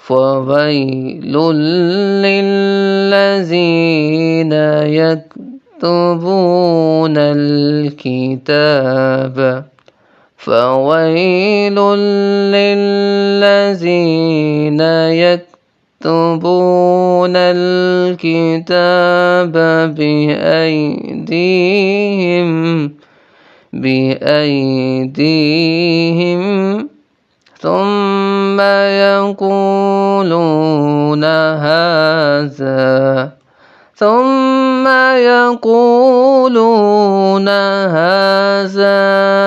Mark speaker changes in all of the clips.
Speaker 1: فويل للذين يكتبون الكتاب فويل للذين يكتبون الكتاب بأيديهم ثم يقولون هذا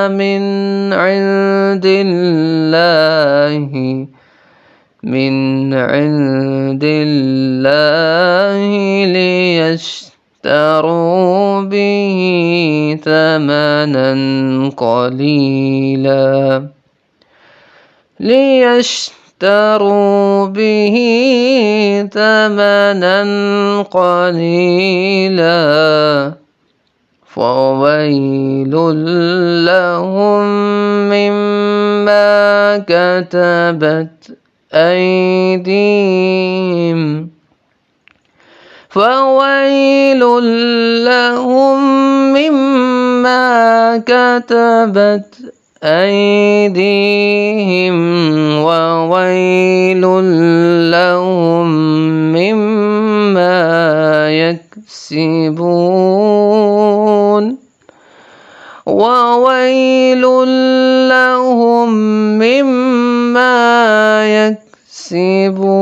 Speaker 1: من عند الله ليشتروا به ثمنا قليلا فويل لهم مما كتبت أيديهم وويل لهم مما يكسبون